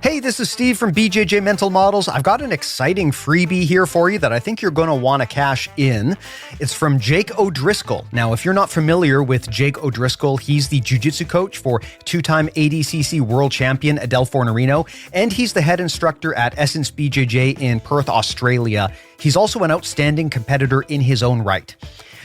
Hey, this is Steve from BJJ Mental Models. I've got an exciting freebie here for you that I think you're going to want to cash in. It's from Jake O'Driscoll. Now, if you're not familiar with Jake O'Driscoll, he's the Jiu-Jitsu coach for two-time ADCC world champion Adele Fornerino, and he's the head instructor at Essence BJJ in Perth, Australia. He's also an outstanding competitor in his own right.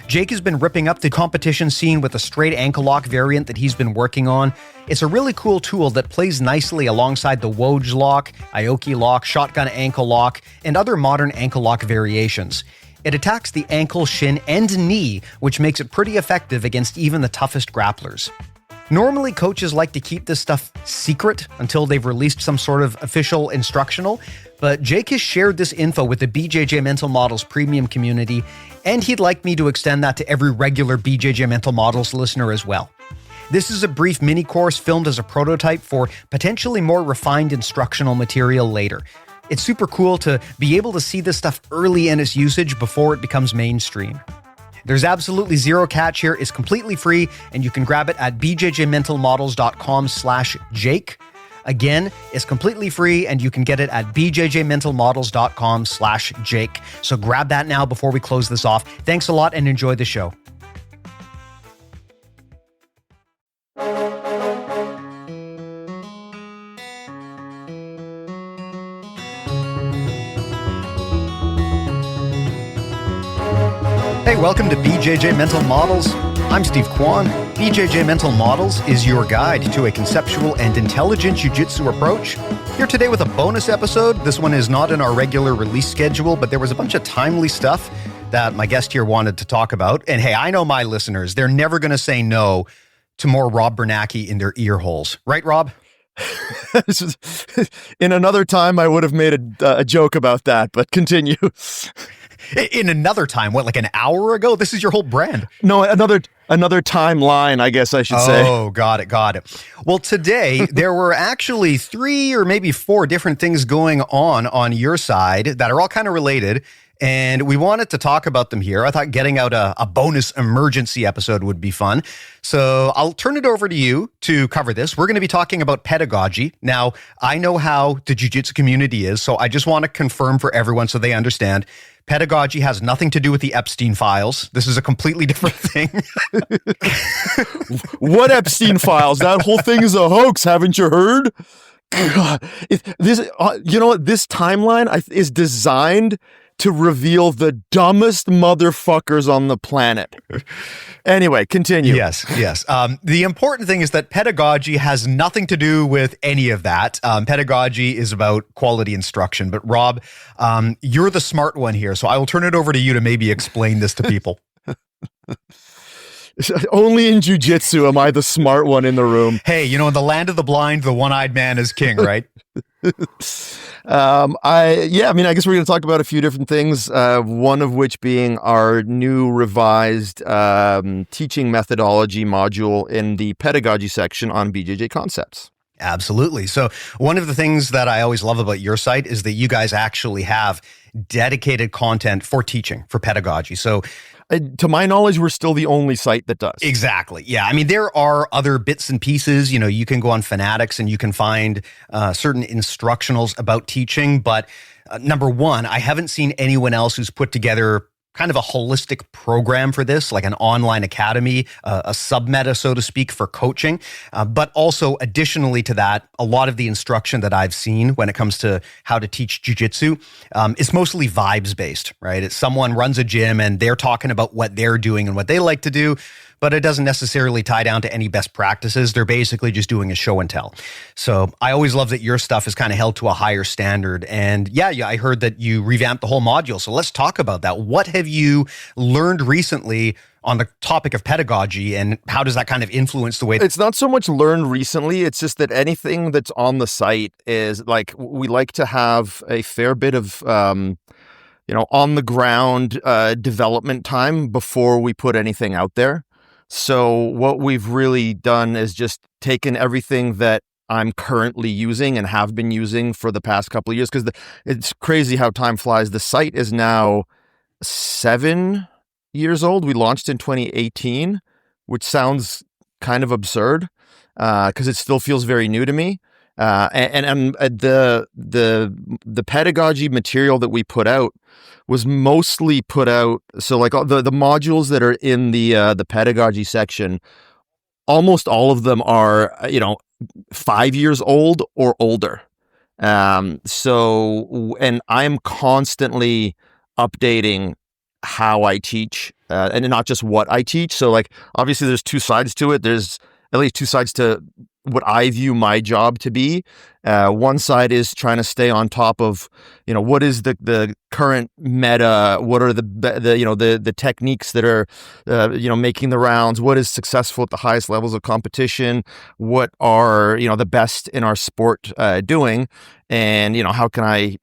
Jake has been ripping up the competition scene with a straight ankle lock variant that he's been working on. It's a really cool tool that plays nicely alongside the Woj lock, Aoki lock, shotgun ankle lock, and other modern ankle lock variations. It attacks the ankle, shin, and knee, which makes it pretty effective against even the toughest grapplers. Normally, coaches like to keep this stuff secret until they've released some sort of official instructional, but Jake has shared this info with the BJJ Mental Models Premium community, and he'd like me to extend that to every regular BJJ Mental Models listener as well. This is a brief mini course filmed as a prototype for potentially more refined instructional material later. It's super cool to be able to see this stuff early in its usage before it becomes mainstream. There's absolutely zero catch here. It's completely free, and you can grab it at bjjmentalmodels.com/Jake. Again, it's completely free, and you can get it at bjjmentalmodels.com/Jake. So grab that now before we close this off. Thanks a lot and enjoy the show. Hey, welcome to BJJ Mental Models. I'm Steve Kwan. BJJ Mental Models is your guide to a conceptual and intelligent jiu-jitsu approach. Here today with a bonus episode. This one is not in our regular release schedule, but there was a bunch of timely stuff that my guest here wanted to talk about. And hey, I know my listeners, they're never going to say no to more Rob Biernacki in their ear holes. Right, Rob? In another time, I would have made a joke about that, but continue. In another time, what, like an hour ago? This is your whole brand. No, another timeline, I guess I should say. Oh, got it. Well, today, there were actually 3 or maybe 4 different things going on your side that are all kind of related, and we wanted to talk about them here. I thought getting out a bonus emergency episode would be fun. So I'll turn it over to you to cover this. We're going to be talking about pedagogy. Now, I know how the jiu-jitsu community is, so I just want to confirm for everyone so they understand. Pedagogy has nothing to do with the Epstein files. This is a completely different thing. What Epstein files? That whole thing is a hoax. Haven't you heard? God, this timeline is designed to reveal the dumbest motherfuckers on the planet. Anyway, continue. Yes. The important thing is that pedagogy has nothing to do with any of that. Pedagogy is about quality instruction. But Rob, you're the smart one here, so I will turn it over to you to maybe explain this to people. Only in jiu-jitsu am I the smart one in the room. Hey, in the land of the blind, the one-eyed man is king, right? I guess we're going to talk about a few different things. One of which being our new revised teaching methodology module in the pedagogy section on BJJ Concepts. Absolutely. So one of the things that I always love about your site is that you guys actually have dedicated content for teaching, for pedagogy. So to my knowledge, we're still the only site that does. Exactly. Yeah. I mean, there are other bits and pieces. You can go on Fanatics and you can find certain instructionals about teaching. But number one, I haven't seen anyone else who's put together kind of a holistic program for this, like an online academy, a sub-meta, so to speak, for coaching. But also additionally to that, a lot of the instruction that I've seen when it comes to how to teach jiu-jitsu is mostly vibes-based, right? It's someone runs a gym and they're talking about what they're doing and what they like to do, but it doesn't necessarily tie down to any best practices. They're basically just doing a show and tell. So I always love that your stuff is kind of held to a higher standard. And yeah, I heard that you revamped the whole module. So let's talk about that. What have you learned recently on the topic of pedagogy, and how does that kind of influence the way? It's not so much learned recently. It's just that anything that's on the site is like, we like to have a fair bit of, on the ground development time before we put anything out there. So what we've really done is just taken everything that I'm currently using and have been using for the past couple of years, because it's crazy how time flies. The site is now 7 years old. We launched in 2018, which sounds kind of absurd because it still feels very new to me. The pedagogy material that we put out was mostly put out. So like the modules that are in the pedagogy section, almost all of them are 5 years old or older. And I'm constantly updating how I teach, and not just what I teach. So like, obviously there's two sides to it. There's at least two sides to what I view my job to be. One side is trying to stay on top of, what is the current meta? What are the techniques that are, making the rounds? What is successful at the highest levels of competition? What are, the best in our sport doing? And, how can I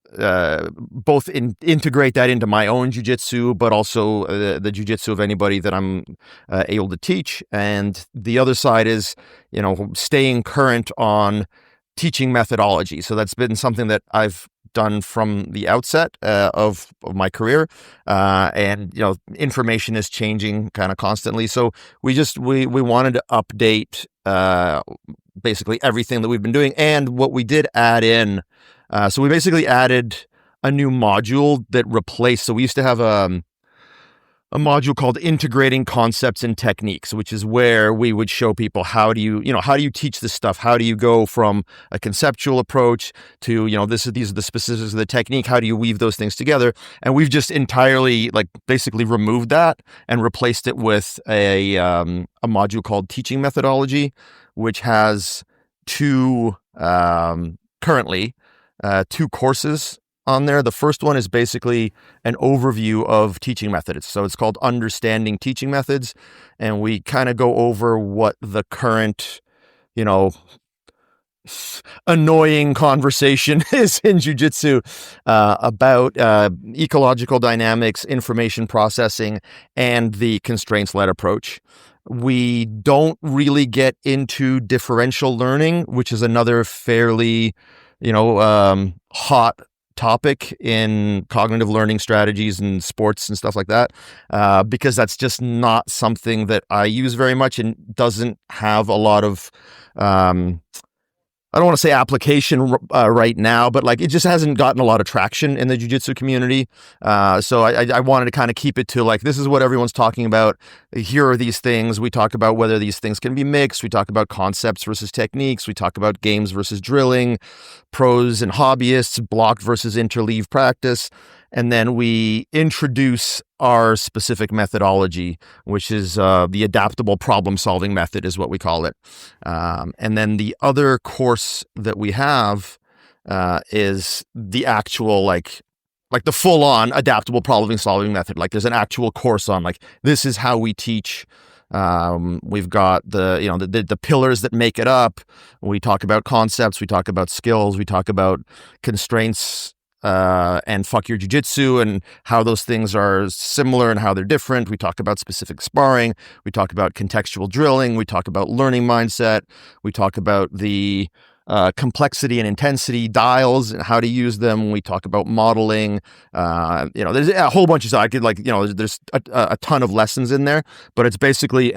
both integrate that into my own jiu-jitsu, but also the jiu-jitsu of anybody that I'm able to teach. And the other side is, staying current on teaching methodology. So that's been something that I've done from the outset of my career. And, information is changing kind of constantly. So we wanted to update basically everything that we've been doing. And what we did add in, so we basically added a new module that replaced, so we used to have a module called Integrating Concepts and Techniques, which is where we would show people how do you teach this stuff? How do you go from a conceptual approach to, these are the specifics of the technique. How do you weave those things together? And we've just entirely basically removed that and replaced it with a module called Teaching Methodology, which has currently two courses on there. The first one is basically an overview of teaching methods. So it's called Understanding Teaching Methods. And we kind of go over what the current, annoying conversation is in jiu-jitsu about ecological dynamics, information processing, and the constraints-led approach. We don't really get into differential learning, which is another fairly, hot topic in cognitive learning strategies and sports and stuff like that, because that's just not something that I use very much and doesn't have a lot of, I don't want to say application right now, but it just hasn't gotten a lot of traction in the jiu-jitsu community. So I wanted to kind of keep it to this is what everyone's talking about. Here are these things. We talk about whether these things can be mixed. We talk about concepts versus techniques. We talk about games versus drilling, pros and hobbyists, blocked versus interleave practice. And then we introduce our specific methodology, which is the adaptable problem-solving method is what we call it. And then the other course that we have is the actual, the full-on adaptable problem-solving method. There's an actual course on, this is how we teach. We've got the pillars that make it up. We talk about concepts. We talk about skills. We talk about constraints, and fuck your jiu-jitsu and how those things are similar and how they're different. We talk about specific sparring. We talk about contextual drilling. We talk about learning mindset. We talk about the complexity and intensity dials and how to use them. We talk about modeling. There's a whole bunch of stuff. I could there's a ton of lessons in there, but it's basically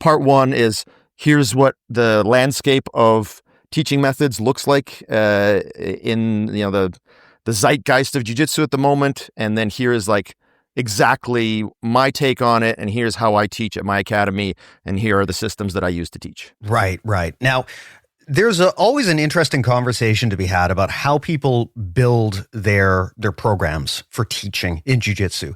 part one is here's what the landscape of teaching methods looks like in the zeitgeist of jiu-jitsu at the moment. And then here is exactly my take on it. And here's how I teach at my academy. And here are the systems that I use to teach. Right. Now, there's always an interesting conversation to be had about how people build their programs for teaching in jiu-jitsu.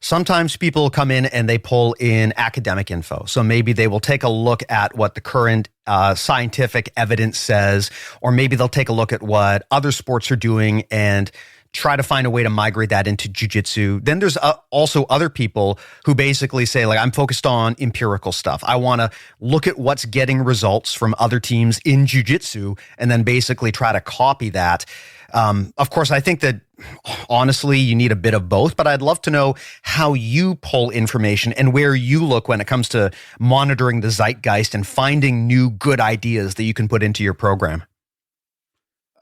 Sometimes people come in and they pull in academic info. So maybe they will take a look at what the current scientific evidence says, or maybe they'll take a look at what other sports are doing and try to find a way to migrate that into jiu-jitsu. Then there's also other people who basically say, I'm focused on empirical stuff. I want to look at what's getting results from other teams in jiu-jitsu and then basically try to copy that. Of course, I think that honestly, you need a bit of both, but I'd love to know how you pull information and where you look when it comes to monitoring the zeitgeist and finding new good ideas that you can put into your program.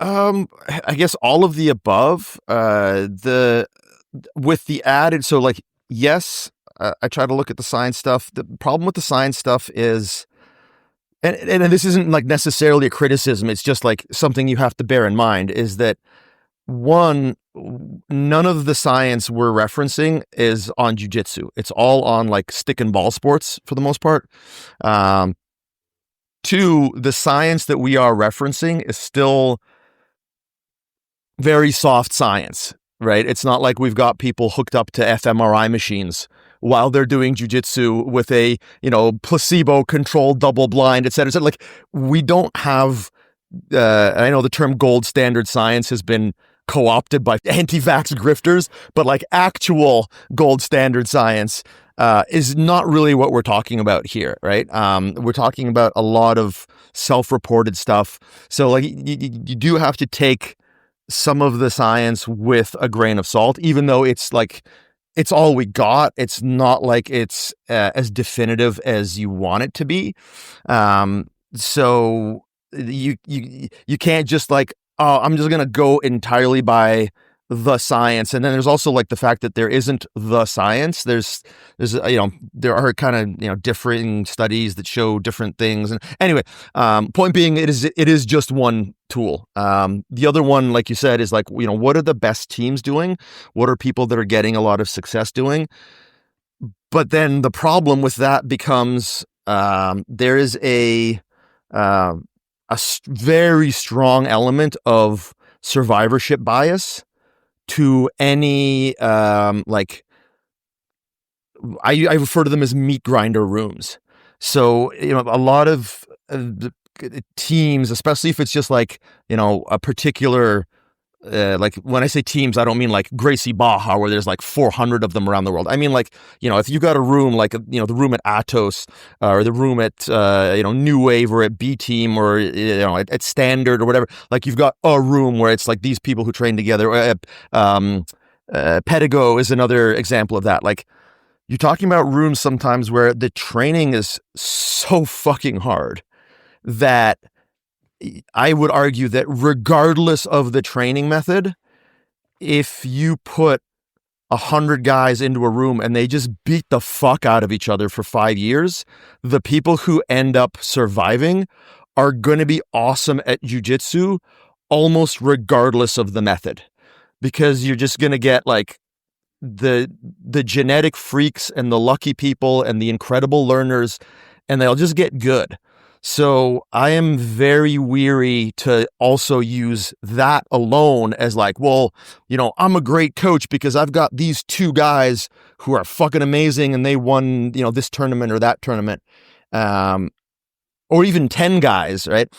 I guess all of the above, with the added, so yes, I try to look at the science stuff. The problem with the science stuff is and this isn't like necessarily a criticism, it's just like something you have to bear in mind, is that one, none of the science we're referencing is on jiu-jitsu. It's all on like stick and ball sports for the most part. Two, the science that we are referencing is still very soft science, right? It's not like we've got people hooked up to fMRI machines while they're doing jiu-jitsu with a, placebo-controlled, double-blind, et cetera, et cetera. Like, we don't have, I know the term gold standard science has been co-opted by anti-vax grifters, but like actual gold standard science is not really what we're talking about here, right? We're talking about a lot of self-reported stuff. So like you do have to take some of the science with a grain of salt, even though it's like, it's all we got. It's not like it's as definitive as you want it to be. So you can't just like, oh, I'm just going to go entirely by the science. And then there's also like the fact that there isn't the science. There's there are kind of, differing studies that show different things. And anyway, point being, it is just one tool. The other one, like you said, is like, what are the best teams doing? What are people that are getting a lot of success doing? But then the problem with that becomes, there is a very strong element of survivorship bias to any like I refer to them as meat grinder rooms. So a lot of teams, especially if it's just like a particular like when I say teams, I don't mean like Gracie Baja where there's like 400 of them around the world. I mean like, if you got a room like, the room at Atos or the room at, New Wave or at B Team or, at Standard or whatever, like you've got a room where it's like these people who train together. Pedagogy is another example of that. Like you're talking about rooms sometimes where the training is so fucking hard that I would argue that regardless of the training method, if you put 100 guys into a room and they just beat the fuck out of each other for 5 years, the people who end up surviving are going to be awesome at jiu-jitsu almost regardless of the method, because you're just going to get like the genetic freaks and the lucky people and the incredible learners, and they'll just get good. So I am very weary to also use that alone as like, well, I'm a great coach because I've got these 2 guys who are fucking amazing and they won, this tournament or that tournament. Or even 10 guys, right?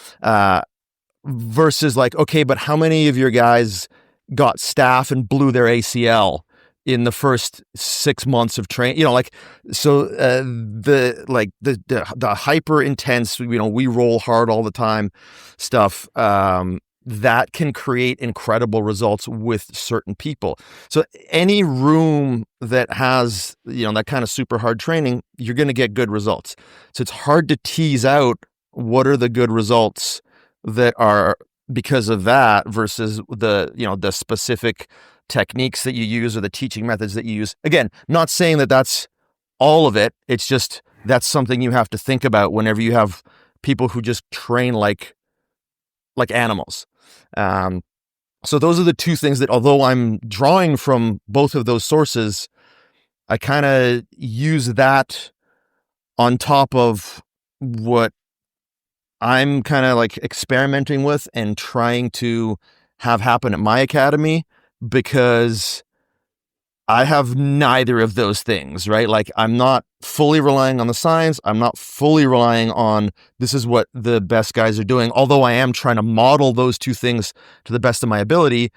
Versus like, okay, but how many of your guys got staph and blew their ACL in the first 6 months of training? So the hyper intense, we roll hard all the time stuff, that can create incredible results with certain people. So any room that has, that kind of super hard training, you're going to get good results. So it's hard to tease out what are the good results that are because of that versus the specific techniques that you use or the teaching methods that you use. Again, not saying that that's all of it. It's just that's something you have to think about whenever you have people who just train like animals. So those are the 2 things that, although I'm drawing from both of those sources, I kind of use that on top of what I'm kind of like experimenting with and trying to have happen at my academy, because I have neither of those things, right? Like I'm not fully relying on the science. I'm not fully relying on this is what the best guys are doing, although I am trying to model those 2 things to the best of my ability.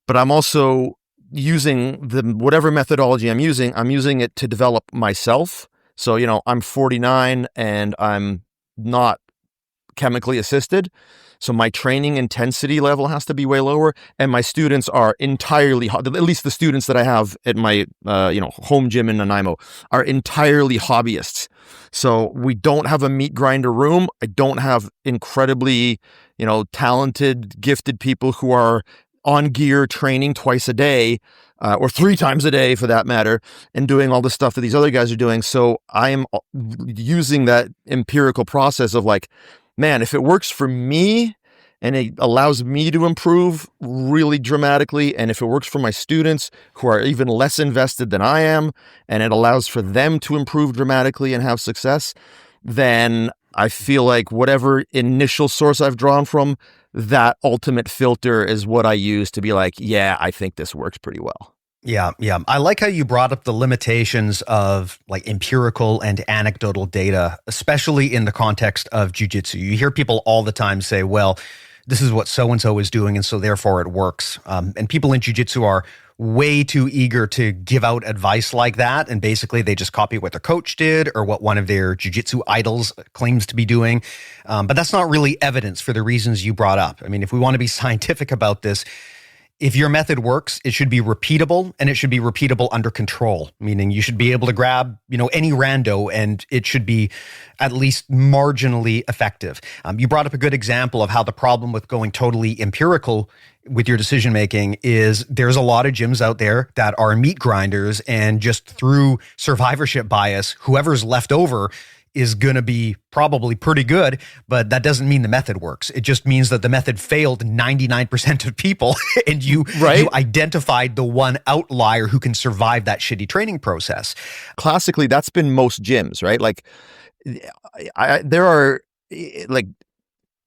But I'm also using whatever methodology I'm using it to develop myself. So, I'm 49 and I'm not chemically assisted. So my training intensity level has to be way lower, and my students are entirely, at least the students that I have at my, home gym in Nanaimo are entirely hobbyists. So we don't have a meat grinder room. I don't have incredibly, talented, gifted people who are on gear training twice a day, or 3 times a day for that matter, and doing all the stuff that these other guys are doing. So I am using that empirical process of like, man, if it works for me and it allows me to improve really dramatically, and if it works for my students who are even less invested than I am, and it allows for them to improve dramatically and have success, then I feel like whatever initial source I've drawn from, that ultimate filter is what I use to be like, yeah, I think this works pretty well. Yeah, yeah. I like how you brought up the limitations of like empirical and anecdotal data, especially in the context of jiu-jitsu. You hear people all the time say, well, this is what so-and-so is doing, and so therefore it works. And people in jiu-jitsu are way too eager to give out advice like that. And basically they just copy what their coach did or what one of their jiu-jitsu idols claims to be doing. But that's not really evidence for the reasons you brought up. I mean, if we want to be scientific about this, if your method works, it should be repeatable, and it should be repeatable under control, meaning you should be able to grab, any rando, and it should be at least marginally effective. You brought up a good example of how the problem with going totally empirical with your decision making is there's a lot of gyms out there that are meat grinders, and just through survivorship bias, whoever's left over is going to be probably pretty good, but that doesn't mean the method works. It just means that the method failed 99% of people, and you identified the one outlier who can survive that shitty training process. Classically, that's been most gyms, right? Like, there are like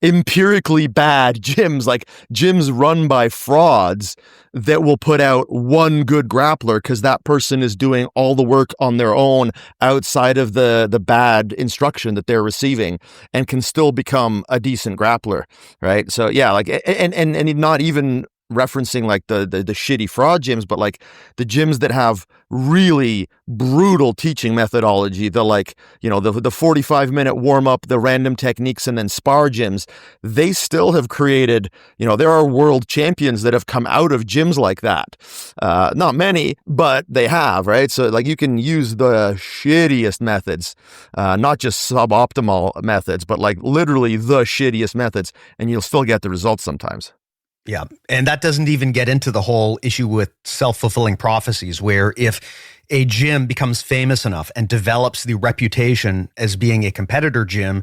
empirically bad gyms, like gyms run by frauds that will put out one good grappler because that person is doing all the work on their own outside of the bad instruction that they're receiving, and can still become a decent grappler, right? So yeah, like, and not even referencing like the shitty fraud gyms, but like the gyms that have really brutal teaching methodology, the 45-minute warm-up, the random techniques, and then spar gyms, they still have created, there are world champions that have come out of gyms like that. Not many, but they have, right? So like you can use the shittiest methods, not just suboptimal methods, but like literally the shittiest methods, and you'll still get the results sometimes. Yeah. And that doesn't even get into the whole issue with self-fulfilling prophecies, where if a gym becomes famous enough and develops the reputation as being a competitor gym,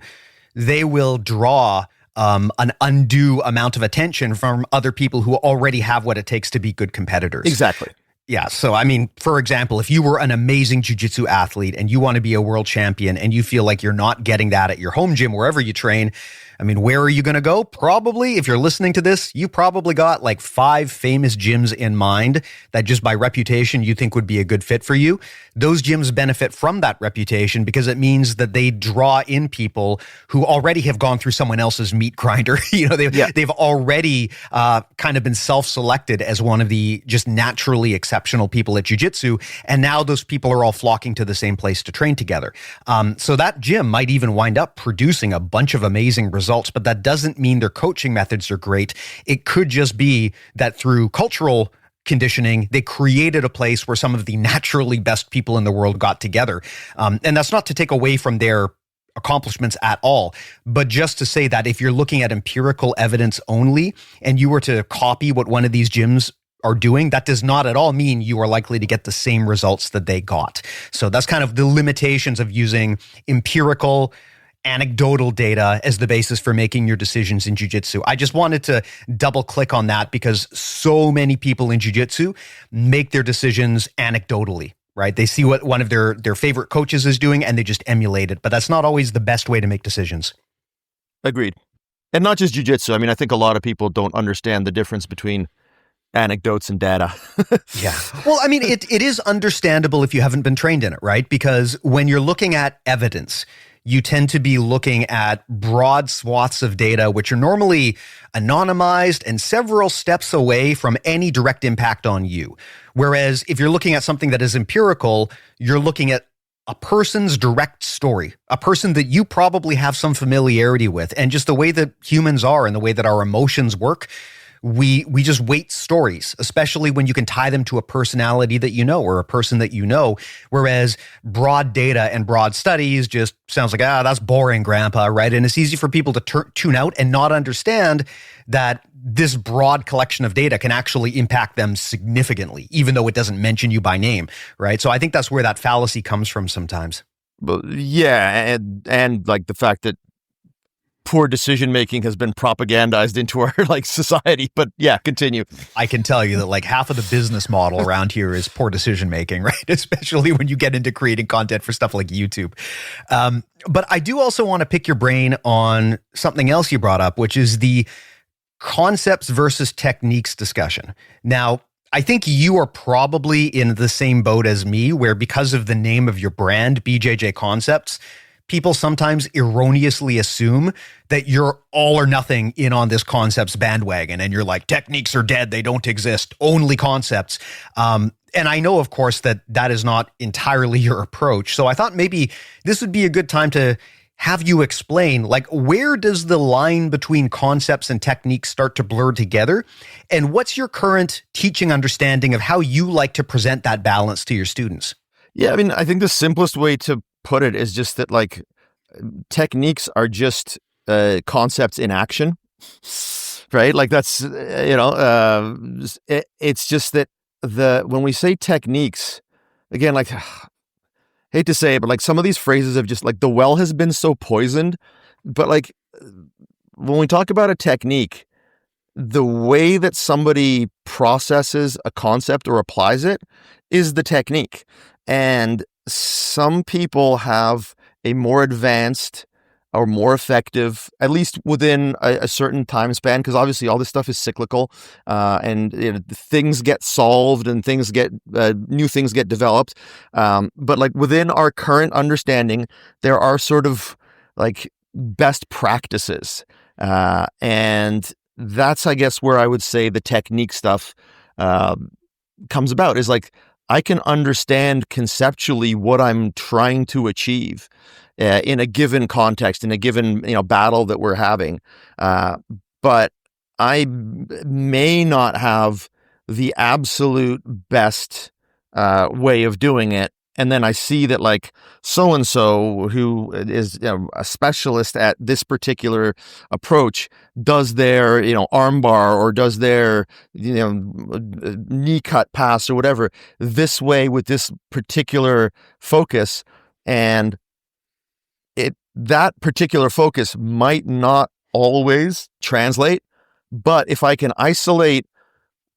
they will draw an undue amount of attention from other people who already have what it takes to be good competitors. Exactly. Yeah. So, I mean, for example, if you were an amazing jiu-jitsu athlete and you want to be a world champion and you feel like you're not getting that at your home gym, wherever you train, I mean, where are you going to go? Probably, if you're listening to this, you probably got like 5 famous gyms in mind that just by reputation you think would be a good fit for you. Those gyms benefit from that reputation because it means that they draw in people who already have gone through someone else's meat grinder. They've already kind of been self-selected as one of the just naturally exceptional people at jiu-jitsu. And now those people are all flocking to the same place to train together. So that gym might even wind up producing a bunch of amazing results, but that doesn't mean their coaching methods are great. It could just be that through cultural conditioning, they created a place where some of the naturally best people in the world got together. And that's not to take away from their accomplishments at all, but just to say that if you're looking at empirical evidence only and you were to copy what one of these gyms are doing, that does not at all mean you are likely to get the same results that they got. So that's kind of the limitations of using empirical anecdotal data as the basis for making your decisions in jiu-jitsu. I just wanted to double click on that because so many people in jiu-jitsu make their decisions anecdotally, right? They see what one of their favorite coaches is doing and they just emulate it, but that's not always the best way to make decisions. Agreed. And not just jiu-jitsu. I mean, I think a lot of people don't understand the difference between anecdotes and data. Yeah. Well, I mean, it is understandable if you haven't been trained in it, right? Because when you're looking at evidence, you tend to be looking at broad swaths of data, which are normally anonymized and several steps away from any direct impact on you. Whereas if you're looking at something that is empirical, you're looking at a person's direct story, a person that you probably have some familiarity with, and just the way that humans are and the way that our emotions work. we just weight stories, especially when you can tie them to a personality that you know or a person that you know. Whereas broad data and broad studies just sounds like, that's boring, grandpa, right? And it's easy for people to tune out and not understand that this broad collection of data can actually impact them significantly, even though it doesn't mention you by name, right? So I think that's where that fallacy comes from sometimes. But yeah, and like the fact that poor decision making has been propagandized into our like society. But yeah, continue. I can tell you that like half of the business model around here is poor decision making, right? Especially when you get into creating content for stuff like YouTube. But I do also want to pick your brain on something else you brought up, which is the concepts versus techniques discussion. Now, I think you are probably in the same boat as me, where because of the name of your brand, BJJ Concepts, people sometimes erroneously assume that you're all or nothing in on this concepts bandwagon. And you're like, techniques are dead. They don't exist. Only concepts. And I know, of course, that that is not entirely your approach. So I thought maybe this would be a good time to have you explain, like, where does the line between concepts and techniques start to blur together? And what's your current teaching understanding of how you like to present that balance to your students? Yeah, I mean, I think the simplest way to put it is just that like techniques are just concepts in action, right? Like that's, it's just that when we say techniques, again, like, hate to say it, but like some of these phrases have just like the well has been so poisoned. But like when we talk about a technique, the way that somebody processes a concept or applies it is the technique. And some people have a more advanced or more effective, at least within a certain time span, because obviously all this stuff is cyclical, and things get solved and things get new things get developed. But like within our current understanding, there are sort of like best practices, and that's, I guess, where I would say the technique stuff comes about. Is like I can understand conceptually what I'm trying to achieve in a given context, in a given battle that we're having, but I may not have the absolute best way of doing it. And then I see that like so-and-so who is a specialist at this particular approach does their arm bar or does their knee cut pass or whatever this way with this particular focus, and that particular focus might not always translate. But if I can isolate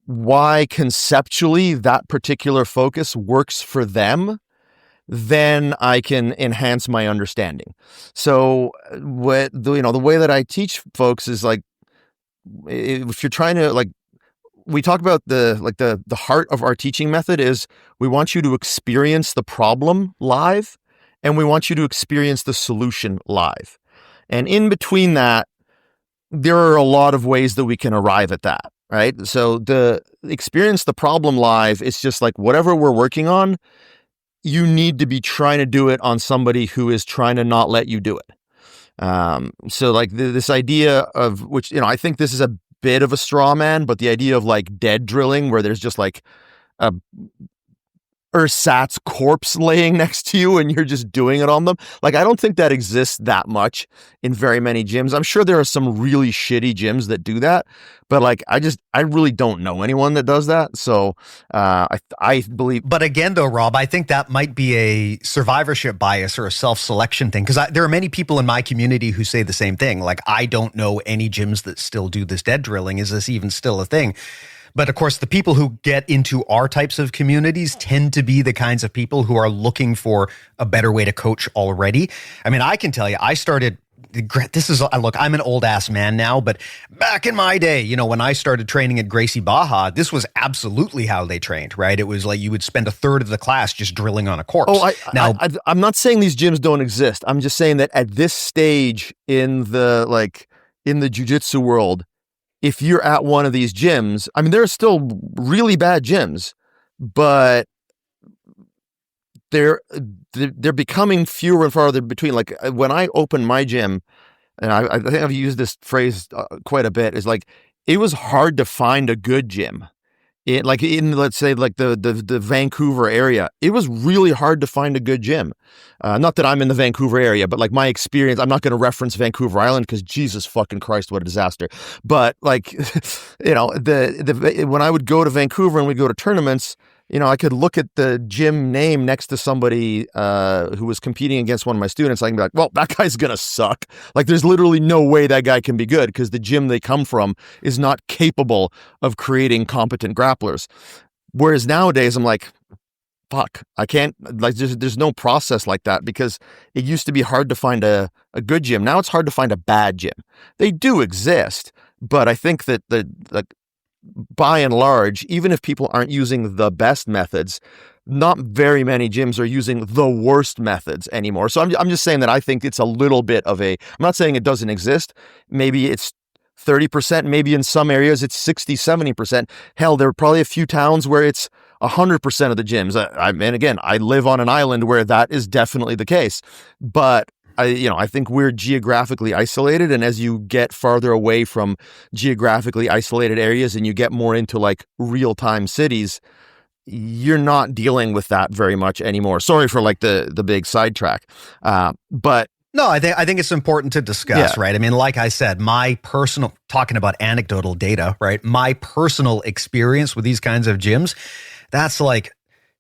why conceptually that particular focus works for them, then I can enhance my understanding. So the way that I teach folks is like, if you're trying to like, we talk about the heart of our teaching method is we want you to experience the problem live, and we want you to experience the solution live. And in between that, there are a lot of ways that we can arrive at that, right? So the experience the problem live is just like whatever we're working on, you need to be trying to do it on somebody who is trying to not let you do it. So like this idea of, which, I think this is a bit of a straw man, but the idea of like dead drilling, where there's just like a ersatz corpse laying next to you and you're just doing it on them. Like, I don't think that exists that much in very many gyms. I'm sure there are some really shitty gyms that do that, but like, I really don't know anyone that does that. So, I believe. But again, though, Rob, I think that might be a survivorship bias or a self-selection thing. Because there are many people in my community who say the same thing. Like, I don't know any gyms that still do this dead drilling. Is this even still a thing? But of course, the people who get into our types of communities tend to be the kinds of people who are looking for a better way to coach already. I mean, I can tell you, I started, look, I'm an old ass man now, but back in my day, when I started training at Gracie Baja, this was absolutely how they trained, right? It was like you would spend a third of the class just drilling on a corpse. Oh, I'm not saying these gyms don't exist. I'm just saying that at this stage in the jiu-jitsu world, if you're at one of these gyms, I mean, there are still really bad gyms, but they're becoming fewer and farther between. Like when I open my gym, and I think I've used this phrase quite a bit, is like, it was hard to find a good gym. Like in, let's say, like the Vancouver area, it was really hard to find a good gym. Not that I'm in the Vancouver area, but like my experience, I'm not going to reference Vancouver Island because Jesus fucking Christ, what a disaster. But like, when I would go to Vancouver and we'd go to tournaments, I could look at the gym name next to somebody who was competing against one of my students. I can be like, well, that guy's going to suck. Like, there's literally no way that guy can be good because the gym they come from is not capable of creating competent grapplers. Whereas nowadays, I'm like, fuck, I can't, like, there's no process like that because it used to be hard to find a good gym. Now it's hard to find a bad gym. They do exist, but I think that by and large, even if people aren't using the best methods, not very many gyms are using the worst methods anymore. So I'm just saying that I think it's a little bit of I'm not saying it doesn't exist. Maybe it's 30%, maybe in some areas it's 60, 70%. Hell, there are probably a few towns where it's 100% of the gyms. And again, I live on an island where that is definitely the case. But I think we're geographically isolated, and as you get farther away from geographically isolated areas and you get more into like real-time cities, you're not dealing with that very much anymore. Sorry for like the big sidetrack, but no, I think it's important to discuss, right? I mean, like I said, talking about anecdotal data, right? My personal experience with these kinds of gyms, that's like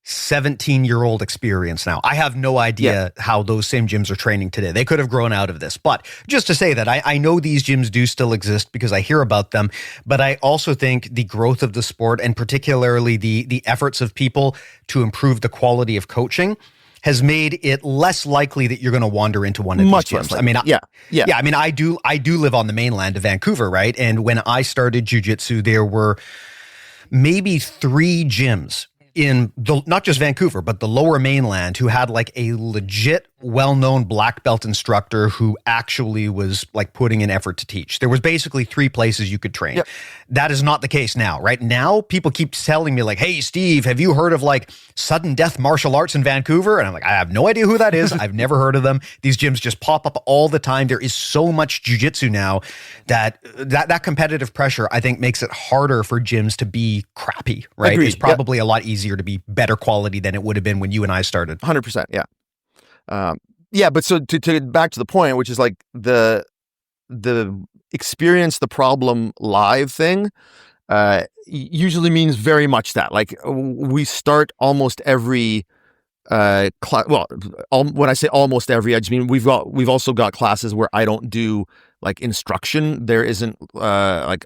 17-year-old experience now. I have no idea how those same gyms are training today. They could have grown out of this. But just to say that I know these gyms do still exist because I hear about them, but I also think the growth of the sport and particularly the efforts of people to improve the quality of coaching has made it less likely that you're going to wander into one of these gyms. I mean, I mean, I do live on the mainland of Vancouver, right? And when I started jiu-jitsu, there were maybe 3 gyms in not just Vancouver, but the lower mainland who had like a legit well-known black belt instructor who actually was like putting in effort to teach. There was basically 3 places you could train. Yep. That is not the case now, right? Now people keep telling me like, hey, Steve, have you heard of like sudden death martial arts in Vancouver? And I'm like, I have no idea who that is. I've never heard of them. These gyms just pop up all the time. There is so much jiu-jitsu now that competitive pressure, I think, makes it harder for gyms to be crappy, right? Agreed. It's probably a lot easier to be better quality than it would have been when you and I started. 100%. Yeah. But so to back to the point, which is like the experience the problem live thing, usually means very much that. Like we start almost every class. Well, when I say almost every, I just mean we've also got classes where I don't do like instruction. There isn't like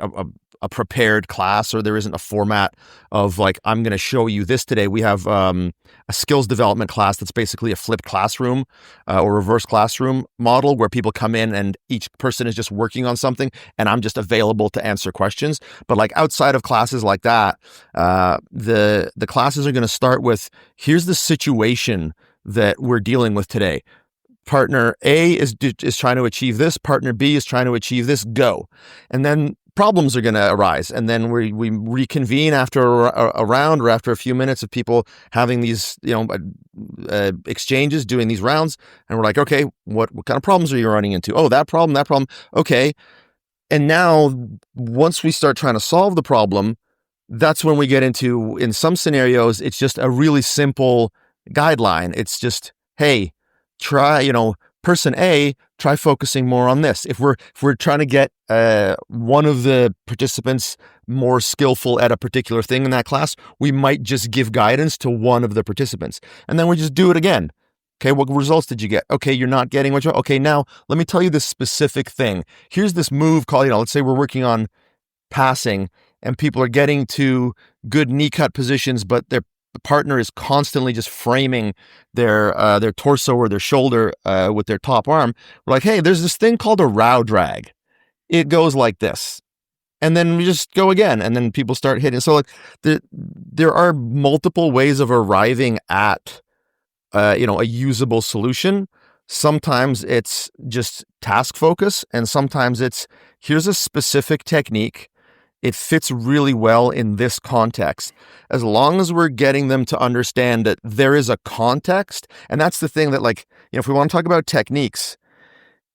a prepared class, or there isn't a format of like, I'm going to show you this today. We have a skills development class that's basically a flipped classroom or reverse classroom model where people come in and each person is just working on something and I'm just available to answer questions. But like outside of classes like that, the classes are going to start with, here's the situation that we're dealing with today. Partner A is trying to achieve this. Partner B is trying to achieve this. Go. And then problems are going to arise. And then we reconvene after a round or after a few minutes of people having these, exchanges, doing these rounds. And we're like, okay, what kind of problems are you running into? Oh, that problem. Okay. And now once we start trying to solve the problem, that's when we get into, in some scenarios, it's just a really simple guideline. It's just, hey, try, person A, try focusing more on this. If we're trying to get one of the participants more skillful at a particular thing in that class, we might just give guidance to one of the participants. And then we just do it again. Okay, what results did you get? Okay, you're not getting what you want. Okay, now let me tell you this specific thing. Here's this move called, let's say we're working on passing and people are getting to good knee cut positions, but the partner is constantly just framing their torso or their shoulder with their top arm. We're like, hey, there's this thing called a row drag. It goes like this. And then we just go again. And then people start hitting. So like there are multiple ways of arriving at, a usable solution. Sometimes it's just task focus. And sometimes it's, here's a specific technique. It fits really well in this context. As long as we're getting them to understand that there is a context, and that's the thing that if we want to talk about techniques,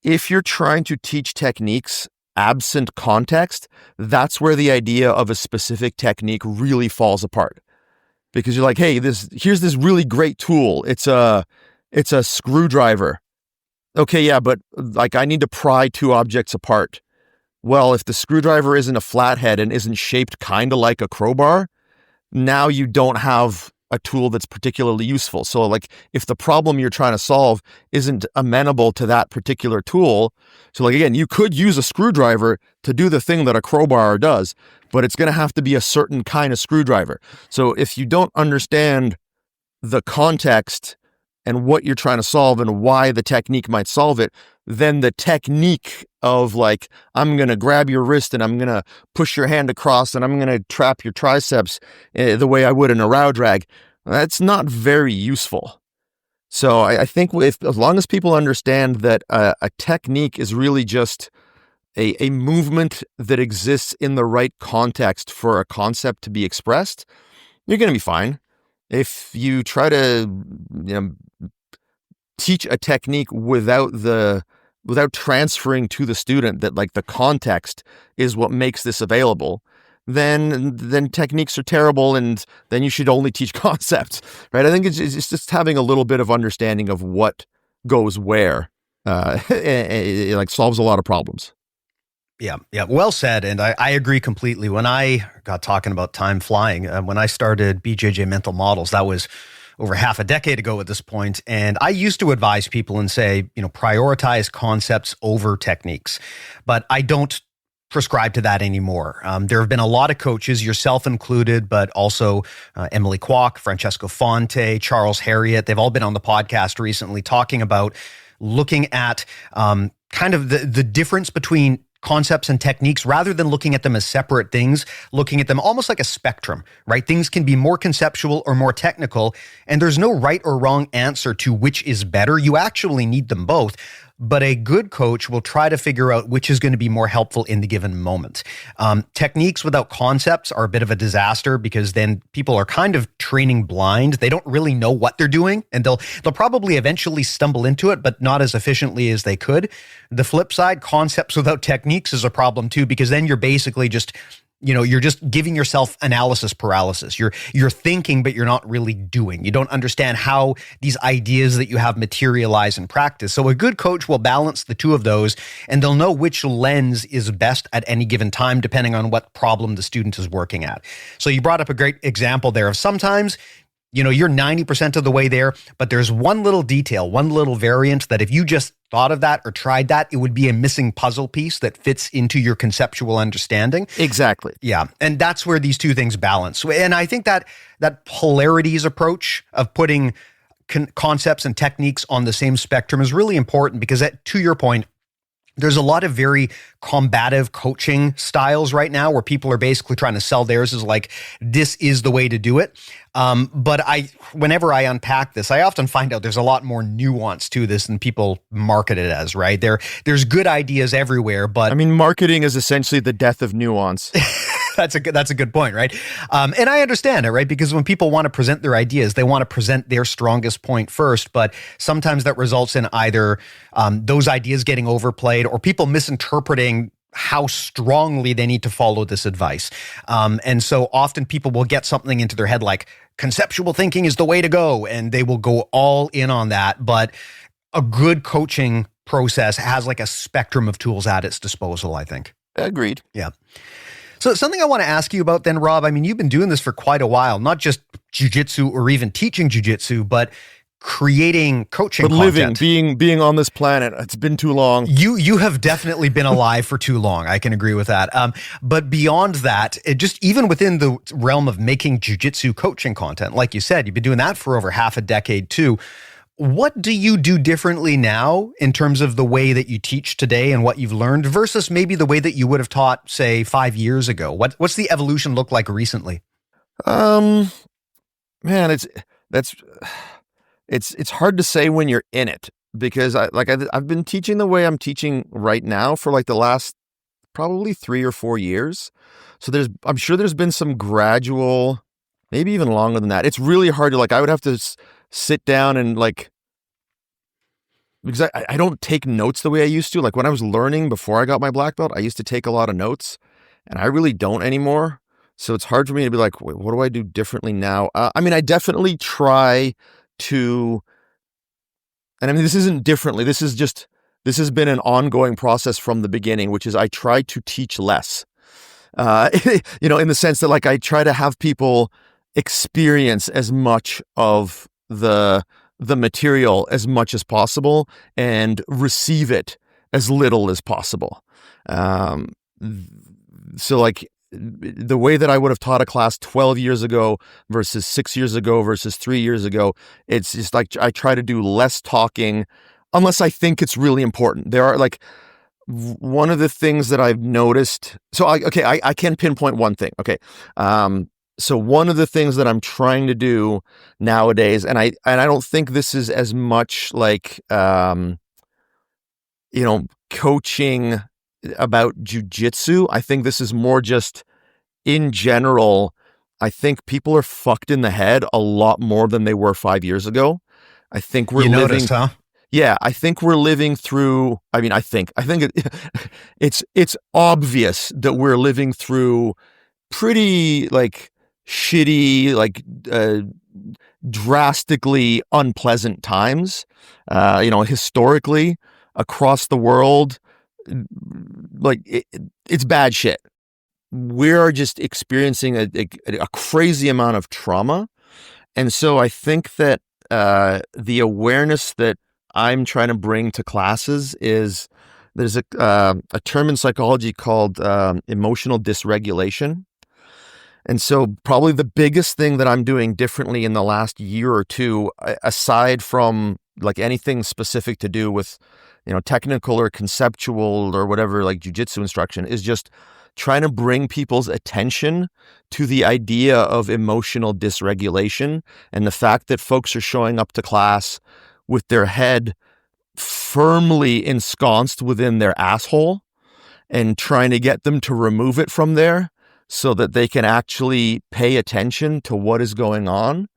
if you're trying to teach techniques absent context, that's where the idea of a specific technique really falls apart. Because you're like, hey, here's this really great tool. It's a screwdriver. Okay, yeah, but like I need to pry two objects apart. Well, if the screwdriver isn't a flathead and isn't shaped kind of like a crowbar, now you don't have a tool that's particularly useful. So like if the problem you're trying to solve isn't amenable to that particular tool, so like again, you could use a screwdriver to do the thing that a crowbar does, but it's going to have to be a certain kind of screwdriver. So if you don't understand the context and what you're trying to solve and why the technique might solve it, then the technique of like, I'm going to grab your wrist and I'm going to push your hand across and I'm going to trap your triceps the way I would in a row drag, that's not very useful. So I think as long as people understand that a technique is really just a movement that exists in the right context for a concept to be expressed, you're going to be fine. If you try to teach a technique without transferring to the student that like the context is what makes this available, then techniques are terrible, and then you should only teach concepts, right? I think it's just having a little bit of understanding of what goes where, it like solves a lot of problems. Yeah. Well said. And I agree completely. When I got talking about time flying, when I started BJJ Mental Models, that was over half a decade ago at this point. And I used to advise people and say, prioritize concepts over techniques, but I don't prescribe to that anymore. There have been a lot of coaches, yourself included, but also Emily Kwok, Francesco Fonte, Charles Harriott. They've all been on the podcast recently talking about looking at kind of the difference between concepts and techniques, rather than looking at them as separate things, looking at them almost like a spectrum, right? Things can be more conceptual or more technical, and there's no right or wrong answer to which is better. You actually need them both. But a good coach will try to figure out which is going to be more helpful in the given moment. Techniques without concepts are a bit of a disaster, because then people are kind of training blind. They don't really know what they're doing, and they'll probably eventually stumble into it, but not as efficiently as they could. The flip side, concepts without techniques is a problem too, because then you're basically just you're just giving yourself analysis paralysis. You're thinking, but you're not really doing. You don't understand how these ideas that you have materialize in practice. So a good coach will balance the two of those, and they'll know which lens is best at any given time, depending on what problem the student is working at. So you brought up a great example there of sometimes you're 90% of the way there, but there's one little detail, one little variant that if you just thought of that or tried that, it would be a missing puzzle piece that fits into your conceptual understanding. Exactly. Yeah. And that's where these two things balance. And I think that polarities approach of putting concepts and techniques on the same spectrum is really important, because to your point, there's a lot of very combative coaching styles right now where people are basically trying to sell theirs as like, this is the way to do it. But whenever I unpack this, I often find out there's a lot more nuance to this than people market it as, right? There's good ideas everywhere, but I mean, marketing is essentially the death of nuance. That's a good point, right? And I understand it, right? Because when people want to present their ideas, they want to present their strongest point first, but sometimes that results in either those ideas getting overplayed or people misinterpreting how strongly they need to follow this advice. And so often people will get something into their head like conceptual thinking is the way to go, and they will go all in on that. But a good coaching process has like a spectrum of tools at its disposal, I think. Agreed. Yeah. So something I want to ask you about then, Rob, I mean, you've been doing this for quite a while, not just jiu-jitsu or even teaching jiu-jitsu, but creating coaching content. Being on this planet. It's been too long. You have definitely been alive for too long. I can agree with that. But beyond that, just even within the realm of making jiu-jitsu coaching content, like you said, you've been doing that for over half a decade too. What do you do differently now in terms of the way that you teach today and what you've learned versus maybe the way that you would have taught, say, 5 years ago? What's the evolution look like recently? Man, it's hard to say when you're in it, because I've been teaching the way I'm teaching right now for like the last probably 3 or 4 years. So I'm sure there's been some gradual, maybe even longer than that. It's really hard to I would have to sit down and because I don't take notes the way I used to. Like when I was learning before I got my black belt, I used to take a lot of notes, and I really don't anymore. So it's hard for me to be like, wait, what do I do differently now? I mean, I definitely try to, and I mean, this isn't differently. This has been an ongoing process from the beginning, which is I try to teach less. In the sense that like I try to have people experience as much of the material as much as possible and receive it as little as possible. So like the way that I would have taught a class 12 years ago versus 6 years ago versus 3 years ago, it's just like I try to do less talking unless I think it's really important. There are like one of the things that I've noticed. So I can pinpoint one thing. Okay. So one of the things that I'm trying to do nowadays, and I don't think this is as much like, coaching about jiu-jitsu. I think this is more just in general. I think people are fucked in the head a lot more than they were 5 years ago. I think we're noticed, huh? Yeah, I think we're living through, it's obvious that we're living through pretty like shitty, like drastically unpleasant times, historically across the world. Like it's bad shit. We're just experiencing a crazy amount of trauma. And so I think that the awareness that I'm trying to bring to classes is there's a term in psychology called emotional dysregulation. And so probably the biggest thing that I'm doing differently in the last year or two, aside from like anything specific to do with, technical or conceptual or whatever, like jiu-jitsu instruction, is just trying to bring people's attention to the idea of emotional dysregulation and the fact that folks are showing up to class with their head firmly ensconced within their asshole and trying to get them to remove it from there so that they can actually pay attention to what is going on.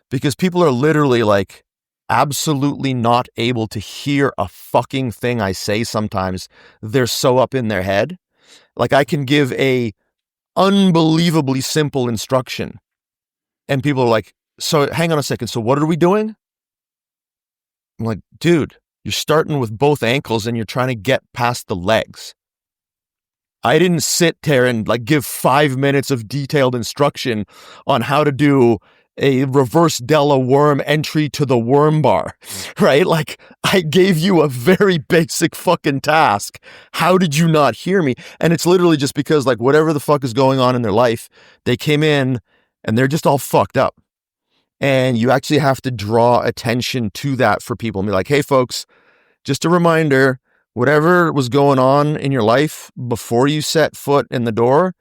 Because people are literally like absolutely not able to hear a fucking thing I say sometimes. They're so up in their head. Like I can give a unbelievably simple instruction and people are like, so hang on a second. So what are we doing? I'm like, dude, you're starting with both ankles and you're trying to get past the legs. I didn't sit there and like give 5 minutes of detailed instruction on how to do a reverse Della worm entry to the worm bar, right? Like I gave you a very basic fucking task. How did you not hear me? And it's literally just because like whatever the fuck is going on in their life, they came in and they're just all fucked up. And you actually have to draw attention to that for people and be like, hey folks, just a reminder, whatever was going on in your life before you set foot in the door,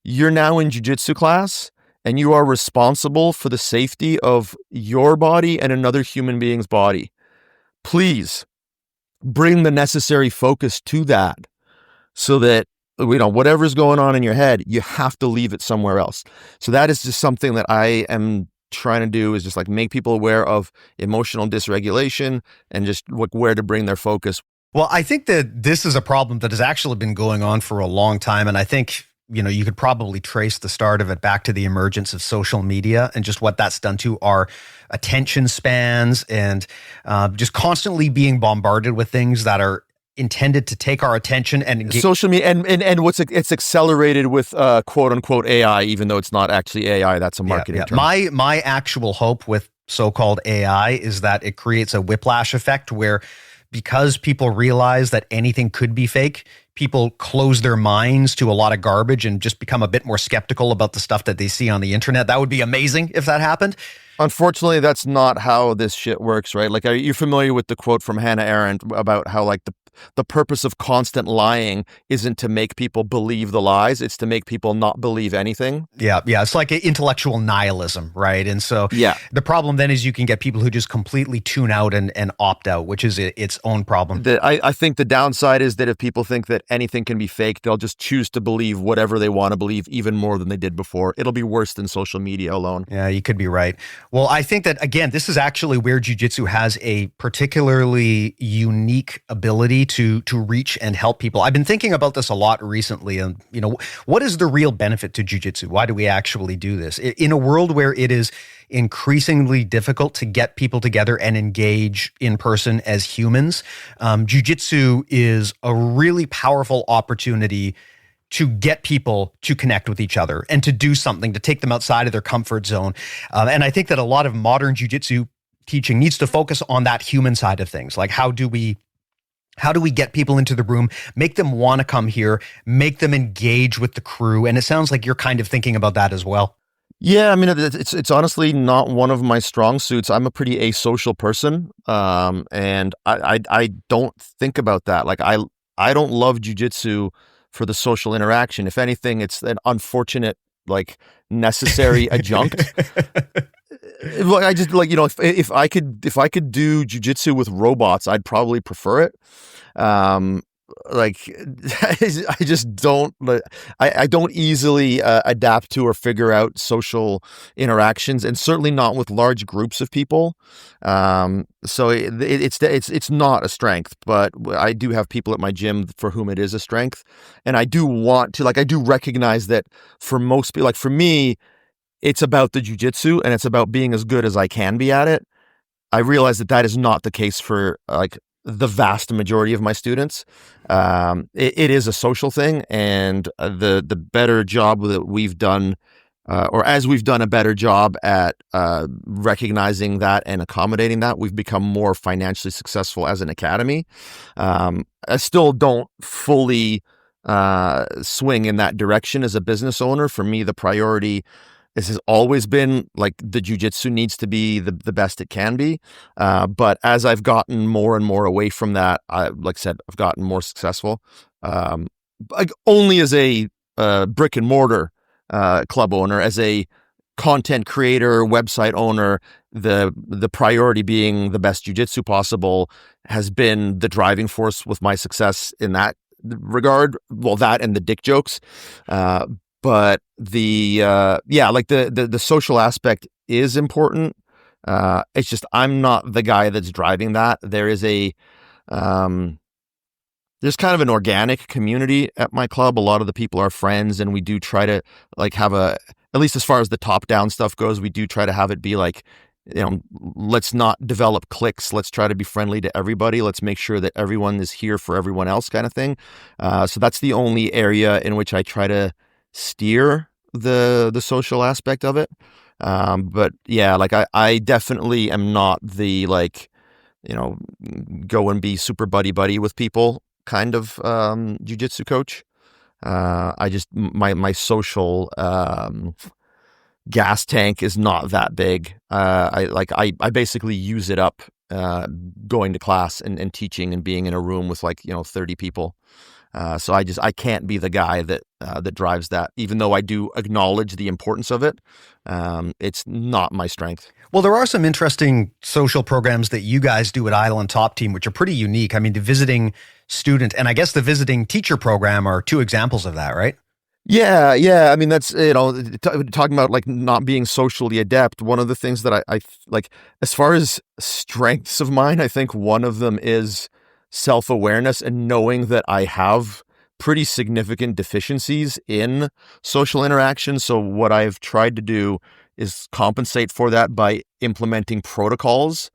you're now in jiu-jitsu class and you are responsible for the safety of your body and another human being's body. Please bring the necessary focus to that so that, whatever's going on in your head, you have to leave it somewhere else. So that is just something that I am trying to do, is just like make people aware of emotional dysregulation and just where to bring their focus. Well, I think that this is a problem that has actually been going on for a long time. And I think, you could probably trace the start of it back to the emergence of social media and just what that's done to our attention spans and just constantly being bombarded with things that are intended to take our attention and social media and it's accelerated with quote unquote AI, even though it's not actually AI. That's a marketing term. My actual hope with so-called AI is that it creates a whiplash effect where, because people realize that anything could be fake, people close their minds to a lot of garbage and just become a bit more skeptical about the stuff that they see on the internet. That would be amazing if that happened. Unfortunately, that's not how this shit works, right? Like, are you familiar with the quote from Hannah Arendt about how like the purpose of constant lying isn't to make people believe the lies, it's to make people not believe anything? Yeah. It's like intellectual nihilism, right? And so the problem then is you can get people who just completely tune out and opt out, which is its own problem. I think the downside is that if people think that anything can be fake, they'll just choose to believe whatever they want to believe even more than they did before. It'll be worse than social media alone. Yeah, you could be right. Well, I think that again, this is actually where jiu-jitsu has a particularly unique ability to reach and help people. I've been thinking about this a lot recently, and what is the real benefit to jiu-jitsu? Why do we actually do this? In a world where it is increasingly difficult to get people together and engage in person as humans, jiu-jitsu is a really powerful opportunity to get people to connect with each other and to do something, to take them outside of their comfort zone. And I think that a lot of modern jiu-jitsu teaching needs to focus on that human side of things. Like, how do we get people into the room, make them want to come here, make them engage with the crew? And it sounds like you're kind of thinking about that as well. Yeah, I mean, it's honestly not one of my strong suits. I'm a pretty asocial person, and I don't think about that. Like, I don't love jujitsu for the social interaction. If anything, it's an unfortunate, like, necessary adjunct. Like, I just, like, if I could do jujitsu with robots, I'd probably prefer it. Like, I just don't, I don't easily adapt to or figure out social interactions, and certainly not with large groups of people. So it's not a strength, but I do have people at my gym for whom it is a strength. And I do want to, like, I do recognize that for most people, like for me, it's about the jujitsu and it's about being as good as I can be at it. I realize that that is not the case for, like, the vast majority of my students. It is a social thing, and the better job that we've done, or as we've done a better job at recognizing that and accommodating that, we've become more financially successful as an academy. I still don't fully swing in that direction as a business owner. For me, the priority, this has always been, like, the jiu-jitsu needs to be the best it can be. But as I've gotten more and more away from that, like I said, I've gotten more successful. Like, only as a brick and mortar club owner, as a content creator, website owner, the priority being the best jiu-jitsu possible has been the driving force with my success in that regard. Well, that and the dick jokes. But like the social aspect is important. It's just, I'm not the guy that's driving that. There is there's kind of an organic community at my club. A lot of the people are friends, and we do try to, like, have at least as far as the top down stuff goes, we do try to have it be like, let's not develop cliques. Let's try to be friendly to everybody. Let's make sure that everyone is here for everyone else, kind of thing. So that's the only area in which I try to steer the social aspect of it. But yeah, like, I definitely am not the, like, go and be super buddy with people kind of jiu-jitsu coach. I just, my social gas tank is not that big. I basically use it up going to class and teaching and being in a room with, like, 30 people. So I can't be the guy that drives that, even though I do acknowledge the importance of it. It's not my strength. Well, there are some interesting social programs that you guys do at Island Top Team, which are pretty unique. I mean, the visiting student and I guess the visiting teacher program are two examples of that, right? Yeah. I mean, that's, talking about, like, not being socially adept. One of the things that I like, as far as strengths of mine, I think one of them is self-awareness and knowing that I have pretty significant deficiencies in social interaction. So what I've tried to do is compensate for that by implementing protocols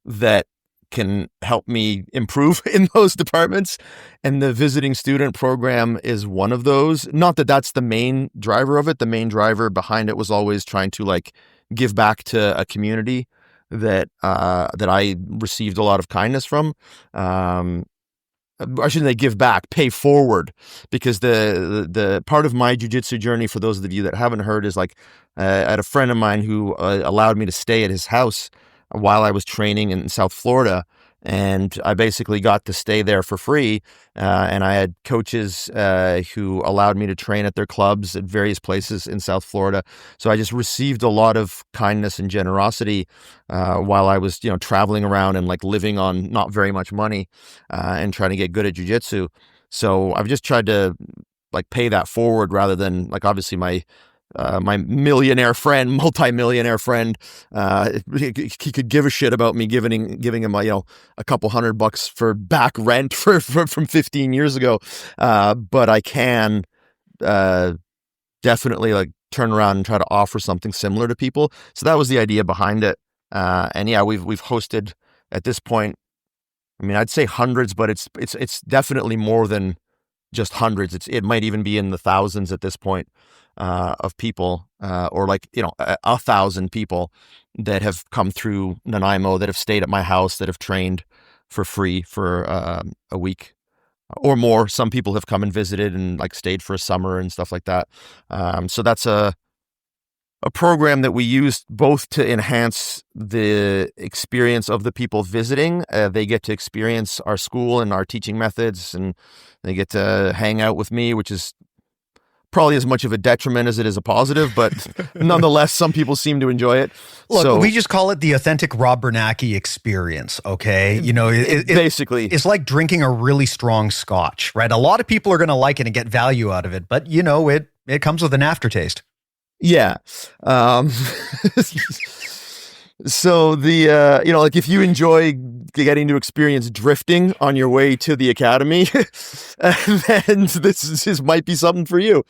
that can help me improve in those departments. And the visiting student program is one of those. Not that that's the main driver of it. The main driver behind it was always trying to, like, give back to a community that I received a lot of kindness from. I shouldn't say give back, pay forward, because the part of my jiu-jitsu journey, for those of you that haven't heard, is, like, I had a friend of mine who allowed me to stay at his house while I was training in South Florida. And I basically got to stay there for free. And I had coaches who allowed me to train at their clubs at various places in South Florida. So I just received a lot of kindness and generosity while I was, traveling around and, like, living on not very much money and trying to get good at jiu-jitsu. So I've just tried to, like, pay that forward rather than, like, obviously my my millionaire friend, multi-millionaire friend, he could give a shit about me giving him a couple $100 for back rent from 15 years ago. But I can definitely like turn around and try to offer something similar to people. So that was the idea behind it. And yeah, we've hosted at this point, I mean, I'd say hundreds, but it's definitely more than just hundreds. It might even be in the thousands at this point of people, or like 1,000 people that have come through Nanaimo, that have stayed at my house, that have trained for free for a week or more. Some people have come and visited and like stayed for a summer and stuff like that. So that's a program that we use both to enhance the experience of the people visiting. They get to experience our school and our teaching methods, and they get to hang out with me, which is probably as much of a detriment as it is a positive, but nonetheless, some people seem to enjoy it. Look, we just call it the authentic Rob Biernacki experience, okay? Basically. It's like drinking a really strong scotch, right? A lot of people are going to like it and get value out of it, but it comes with an aftertaste. Yeah. So like if you enjoy getting to experience drifting on your way to the academy, then this might be something for you.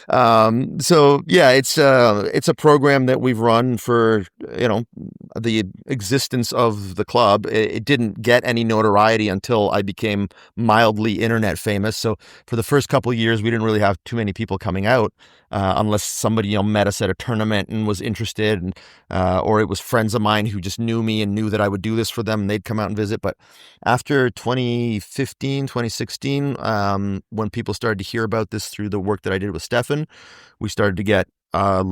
So yeah, it's a program that we've run for, the existence of the club. It didn't get any notoriety until I became mildly internet famous. So for the first couple of years, we didn't really have too many people coming out, unless somebody, met us at a tournament and was interested, and, or it was friends of mine who just knew me and knew that I would do this for them, and they'd come out and visit. But after 2015, 2016, when people started to hear about this through the work that I did with Stefan, we started to get a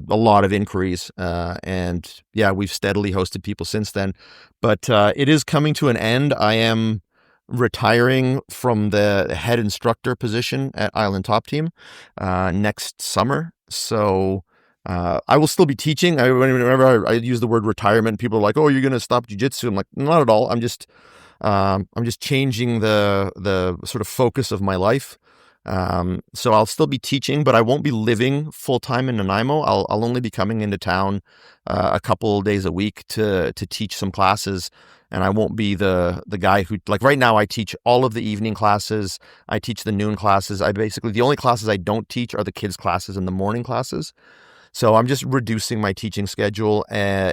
lot of inquiries, and yeah, we've steadily hosted people since then. But it is coming to an end. I am retiring from the head instructor position at Island Top Team next summer. So I will still be teaching. Whenever I use the word retirement, people are like, "Oh, you're going to stop jiu-jitsu." I'm like, not at all. I'm just changing the sort of focus of my life. So I'll still be teaching, but I won't be living full time in Nanaimo. I'll only be coming into town a couple days a week to teach some classes, and I won't be the guy who, like right now, I teach all of the evening classes. I teach the noon classes. The only classes I don't teach are the kids' classes and the morning classes. So I'm just reducing my teaching schedule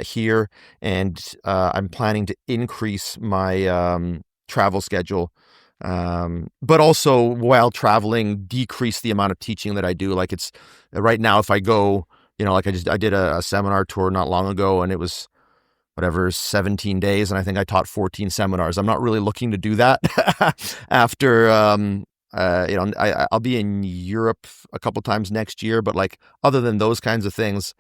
here, and I'm planning to increase my travel schedule. But also while traveling, decrease the amount of teaching that I do. Like it's right now, if I go, like I did a seminar tour not long ago, and it was 17 days. And I think I taught 14 seminars. I'm not really looking to do that after, I'll be in Europe a couple times next year, but like other than those kinds of things,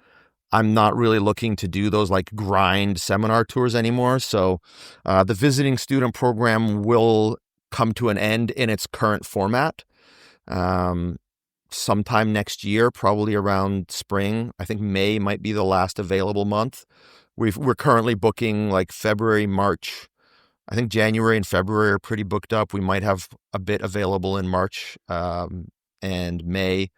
I'm not really looking to do those like grind seminar tours anymore. So, the visiting student program will come to an end in its current format sometime next year, probably around spring. I think May might be the last available month. We're currently booking like February, March. I think January and February are pretty booked up. We might have a bit available in March and May.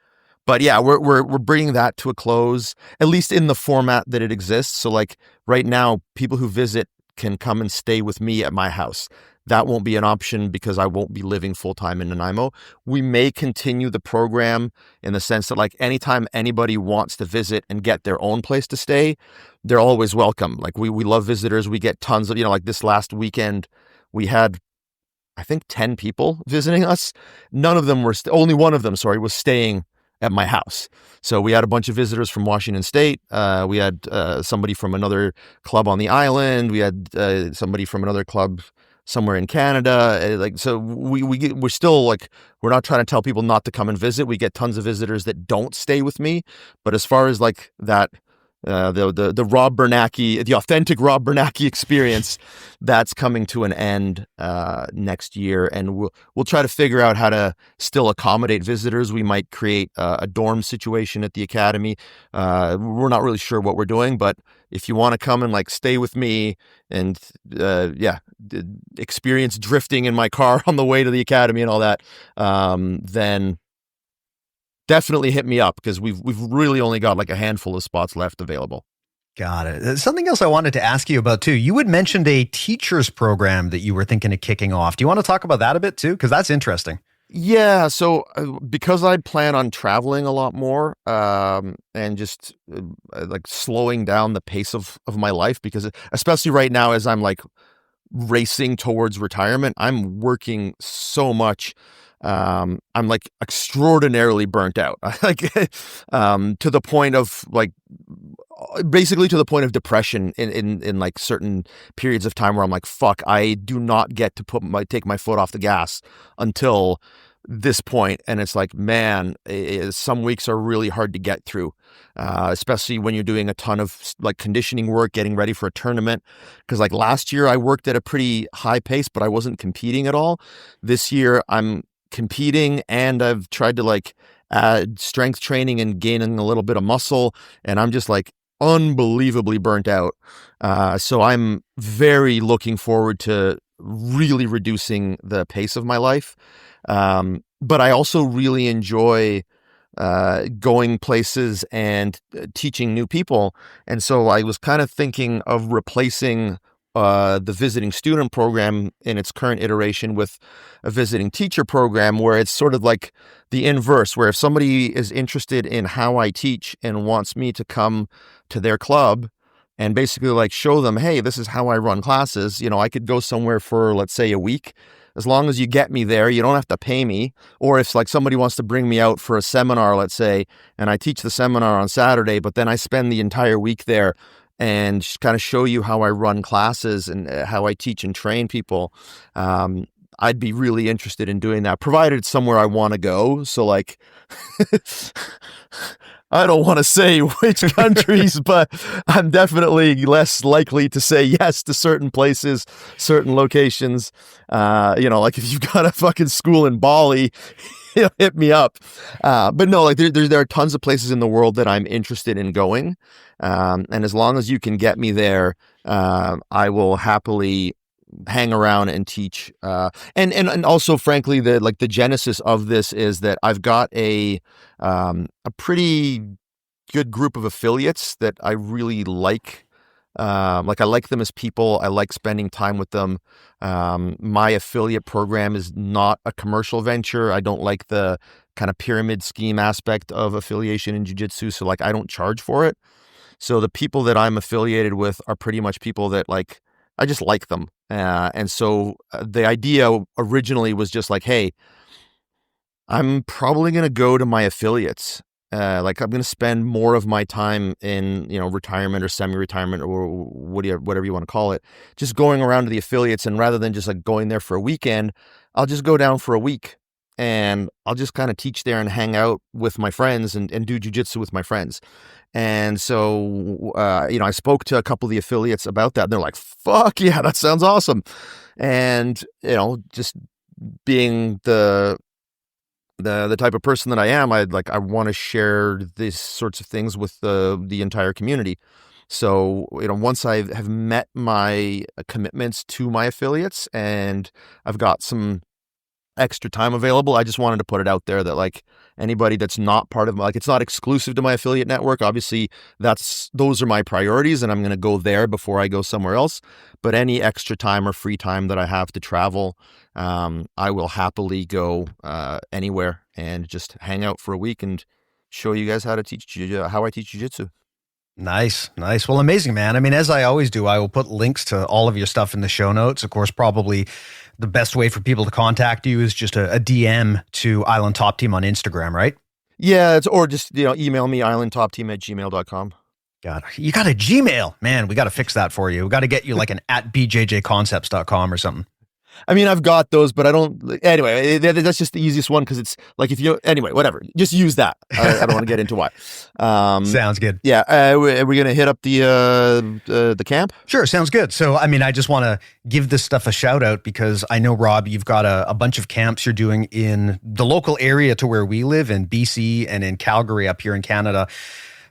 But yeah, we're bringing that to a close, at least in the format that it exists. So like right now, people who visit can come and stay with me at my house. That won't be an option because I won't be living full-time in Nanaimo. We may continue the program in the sense that like anytime anybody wants to visit and get their own place to stay, they're always welcome. Like we love visitors. We get tons of, like this last weekend, we had, I think 10 people visiting us. Only one of them, was staying at my house. So we had a bunch of visitors from Washington State. We had somebody from another club on the island. We had somebody from another club somewhere in Canada. So we're still like, we're not trying to tell people not to come and visit. We get tons of visitors that don't stay with me. But as far as like that, the Rob Biernacki, the authentic Rob Biernacki experience, that's coming to an end next year, and we'll try to figure out how to still accommodate visitors. We might create a dorm situation at the academy. We're not really sure what we're doing, but if you want to come and like stay with me and experience drifting in my car on the way to the academy and all that, then definitely hit me up because we've really only got like a handful of spots left available. Got it. Something else I wanted to ask you about too. You had mentioned a teacher's program that you were thinking of kicking off. Do you want to talk about that a bit too? Because that's interesting. Yeah, so because I plan on traveling a lot more, and just like slowing down the pace of my life, because especially right now as I'm like racing towards retirement, I'm working so much. I'm like extraordinarily burnt out, like to the point of like basically to the point of depression in like certain periods of time where I'm like, fuck, I do not get to take my foot off the gas until this point. And it's like, man, some weeks are really hard to get through, especially when you're doing a ton of like conditioning work, getting ready for a tournament. Because like last year I worked at a pretty high pace, but I wasn't competing at all. This year I'm competing, and I've tried to like add strength training and gaining a little bit of muscle, and I'm just like unbelievably burnt out. So I'm very looking forward to really reducing the pace of my life. But I also really enjoy going places and teaching new people. And so I was kind of thinking of replacing the visiting student program in its current iteration with a visiting teacher program, where it's sort of like the inverse, where if somebody is interested in how I teach and wants me to come to their club and basically like show them, hey, this is how I run classes, you know, I could go somewhere for, let's say, a week. As long as you get me there, you don't have to pay me. Or if like somebody wants to bring me out for a seminar, let's say, and I teach the seminar on Saturday, but then I spend the entire week there and just kind of show you how I run classes and how I teach and train people. I'd be really interested in doing that, provided it's somewhere I want to go. So like, I don't want to say which countries, but I'm definitely less likely to say yes to certain places, certain locations. You know, like if you've got a fucking school in Bali, you know, hit me up. But no, like there are tons of places in the world that I'm interested in going. And as long as you can get me there, I will happily hang around and teach. And also, frankly, the genesis of this is that I've got a pretty good group of affiliates that I really like. Like I like them as people. I like spending time with them. My affiliate program is not a commercial venture. I don't like the kind of pyramid scheme aspect of affiliation in jiu-jitsu. So like I don't charge for it. So the people that I'm affiliated with are pretty much people that like, I just like them. And so the idea originally was just like, hey, I'm probably going to go to my affiliates. Like I'm going to spend more of my time in, you know, retirement or semi-retirement or whatever you want to call it, just going around to the affiliates. And rather than just like going there for a weekend, I'll just go down for a week and I'll just kind of teach there and hang out with my friends and do jiu-jitsu with my friends. And so, you know, I spoke to a couple of the affiliates about that and they're like, fuck yeah, that sounds awesome. And, you know, just being the type of person that I am, I want to share these sorts of things with the entire community. So, you know, once I have met my commitments to my affiliates and I've got some extra time available, I just wanted to put it out there that like anybody that's not part of my, like it's not exclusive to my affiliate network. Obviously those are my priorities and I'm going to go there before I go somewhere else. But any extra time or free time that I have to travel, I will happily go anywhere and just hang out for a week and show you guys how I teach jiu-jitsu. Nice. Well, amazing, man. I mean, as I always do, I will put links to all of your stuff in the show notes. Of course, probably the best way for people to contact you is just a DM to Island Top Team on Instagram, right? Yeah, or just, you know, email me islandtopteam@gmail.com. You got a Gmail, man. We got to fix that for you. We got to get you like an @BJJConcepts.com or something. I mean, I've got those, but I don't. Anyway, that's just the easiest one because it's like anyway, whatever. Just use that. I don't want to get into why. Sounds good. Yeah, are we gonna hit up the camp? Sure, sounds good. So, I mean, I just want to give this stuff a shout out because I know, Rob, you've got a bunch of camps you're doing in the local area to where we live in BC and in Calgary up here in Canada.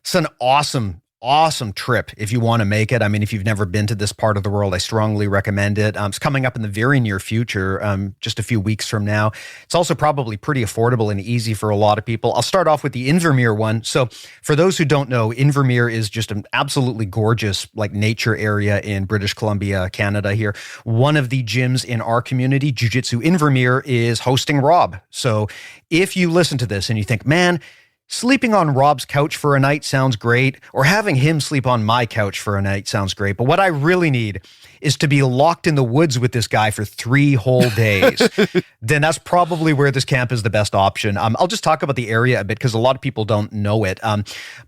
It's an awesome awesome trip if you want to make it. I mean, if you've never been to this part of the world, I strongly recommend it. It's coming up in the very near future, just a few weeks from now. It's also probably pretty affordable and easy for a lot of people. I'll start off with the Invermere one. So for those who don't know, Invermere is just an absolutely gorgeous like nature area in British Columbia, Canada here. One of the gyms in our community, Jiu-Jitsu Invermere, is hosting Rob. So if you listen to this and you think, man, sleeping on Rob's couch for a night sounds great, or having him sleep on my couch for a night sounds great. But what I really need is to be locked in the woods with this guy for 3 whole days. Then that's probably where this camp is the best option. I'll just talk about the area a bit because a lot of people don't know it.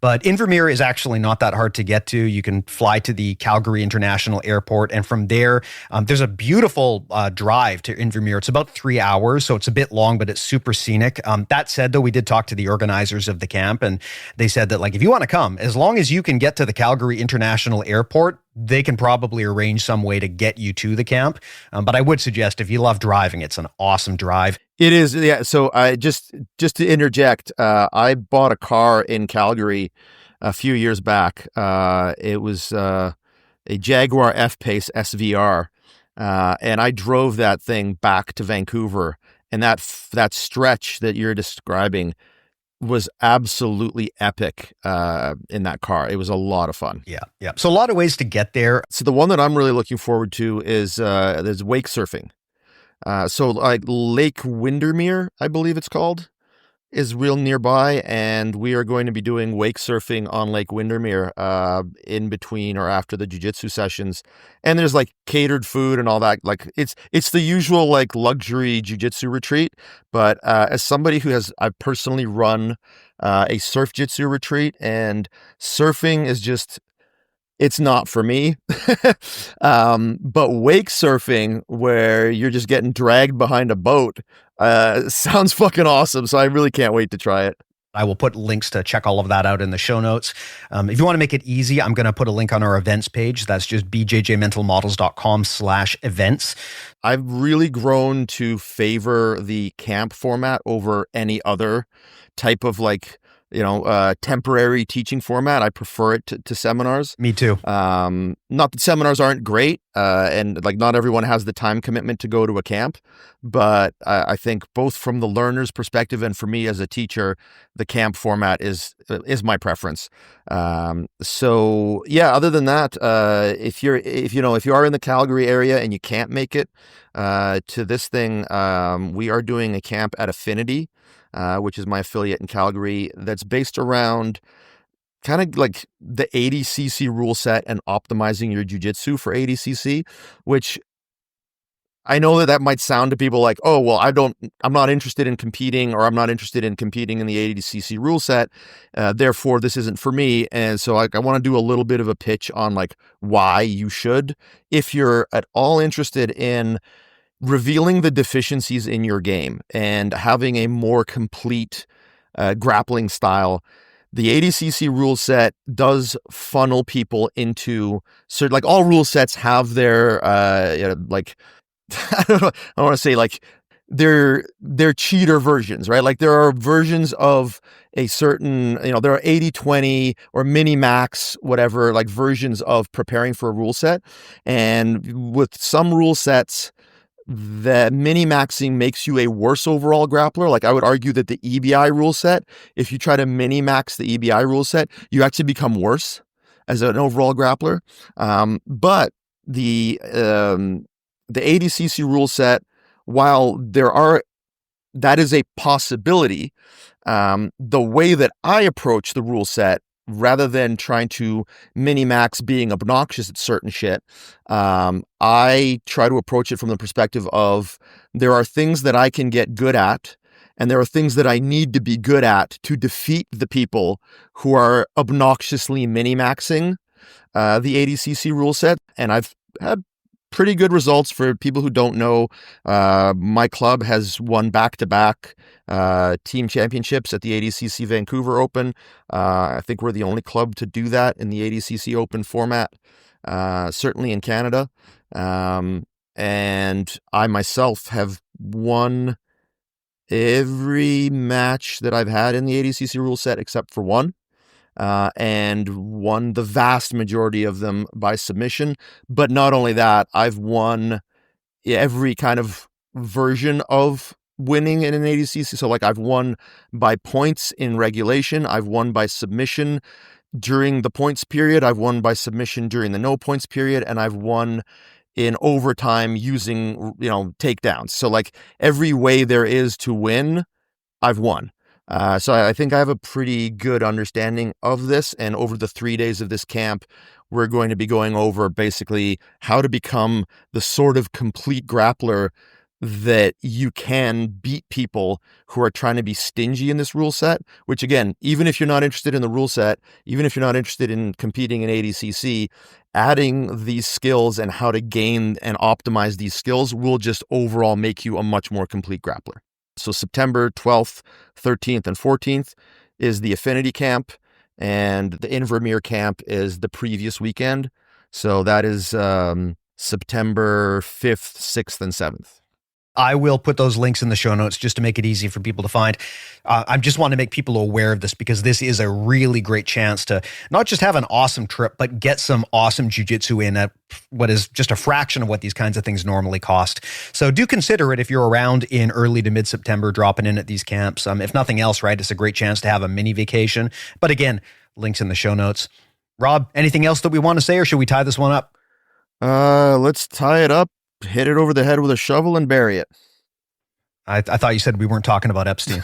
But Invermere is actually not that hard to get to. You can fly to the Calgary International Airport, and from there, there's a beautiful drive to Invermere. It's about 3 hours, so it's a bit long, but it's super scenic. That said, though, we did talk to the organizers of the camp, and they said that like if you want to come, as long as you can get to the Calgary International Airport, they can probably arrange some way to get you to the camp. But I would suggest if you love driving, it's an awesome drive. It is, yeah. So I just to interject, I bought a car in Calgary a few years back. It was a Jaguar F-Pace SVR, and I drove that thing back to Vancouver. And that stretch that you're describing was absolutely epic in that car. It was a lot of fun. Yeah. So a lot of ways to get there. So the one that I'm really looking forward to is there's wake surfing. So like Lake Windermere, I believe it's called, is real nearby, and we are going to be doing wake surfing on Lake Windermere in between or after the jiu-jitsu sessions. And there's like catered food and all that. Like it's the usual like luxury jiu-jitsu retreat. But as somebody I've personally run a surf jitsu retreat, and surfing is just, it's not for me. But wake surfing, where you're just getting dragged behind a boat, sounds fucking awesome. So I really can't wait to try it. I will put links to check all of that out in the show notes. If you want to make it easy, I'm going to put a link on our events page. That's just bjjmentalmodels.com/events. I've really grown to favor the camp format over any other type of like, temporary teaching format. I prefer it to seminars. Me too. Not that seminars aren't great, and like not everyone has the time commitment to go to a camp, but I think both from the learner's perspective and for me as a teacher, the camp format is my preference. So yeah, other than that, if you are in the Calgary area and you can't make it to this thing, we are doing a camp at Affinity, which is my affiliate in Calgary, that's based around kind of like the 80cc rule set and optimizing your jiu-jitsu for 80cc, which I know that might sound to people like, oh, well, I'm not interested in competing, or I'm not interested in competing in the 80cc rule set. Therefore, this isn't for me. And so I want to do a little bit of a pitch on like why you should, if you're at all interested in revealing the deficiencies in your game and having a more complete grappling style. The 80cc rule set does funnel people into certain, like all rule sets have their like I don't want to say like they're cheater versions, right? Like there are versions of a certain, there are 80-20 or mini max, whatever, like versions of preparing for a rule set. And with some rule sets, the mini-maxing makes you a worse overall grappler. Like I would argue that the EBI rule set, if you try to mini-max the EBI rule set, you actually become worse as an overall grappler. But the 80cc rule set, while that is a possibility, the way that I approach the rule set, rather than trying to mini-max being obnoxious at certain shit, I try to approach it from the perspective of there are things that I can get good at, and there are things that I need to be good at to defeat the people who are obnoxiously mini-maxing the 80cc rule set. And I've had pretty good results. For people who don't know, my club has won back-to-back team championships at the 80cc Vancouver Open. I think we're the only club to do that in the 80cc Open format, certainly in Canada. And I myself have won every match that I've had in the 80cc rule set except for one. and won the vast majority of them by submission. But not only that, I've won every kind of version of winning in an ADCC. So like I've won by points in regulation. I've won by submission during the points period. I've won by submission during the no points period. And I've won in overtime using, takedowns. So like every way there is to win, I've won. So I think I have a pretty good understanding of this. And over the 3 days of this camp, we're going to be going over basically how to become the sort of complete grappler that you can beat people who are trying to be stingy in this rule set, which again, even if you're not interested in the rule set, even if you're not interested in competing in ADCC, adding these skills and how to gain and optimize these skills will just overall make you a much more complete grappler. So September 12th, 13th, and 14th is the Affinity Camp, and the Invermere Camp is the previous weekend. So that is September 5th, 6th, and 7th. I will put those links in the show notes just to make it easy for people to find. I just want to make people aware of this because this is a really great chance to not just have an awesome trip, but get some awesome jiu-jitsu in at what is just a fraction of what these kinds of things normally cost. So do consider it if you're around in early to mid-September, dropping in at these camps. If nothing else, right, it's a great chance to have a mini vacation. But again, links in the show notes. Rob, anything else that we want to say, or should we tie this one up? Let's tie it up. Hit it over the head with a shovel and bury it. I thought you said we weren't talking about Epstein.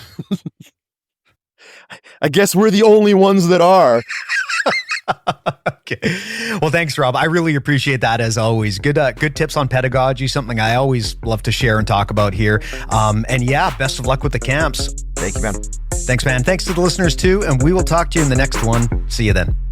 I guess we're the only ones that are. Okay. Well, thanks, Rob. I really appreciate that as always. Good tips on pedagogy, something I always love to share and talk about here. And yeah, best of luck with the camps. Thank you, man. Thanks, man. Thanks to the listeners too. And we will talk to you in the next one. See you then.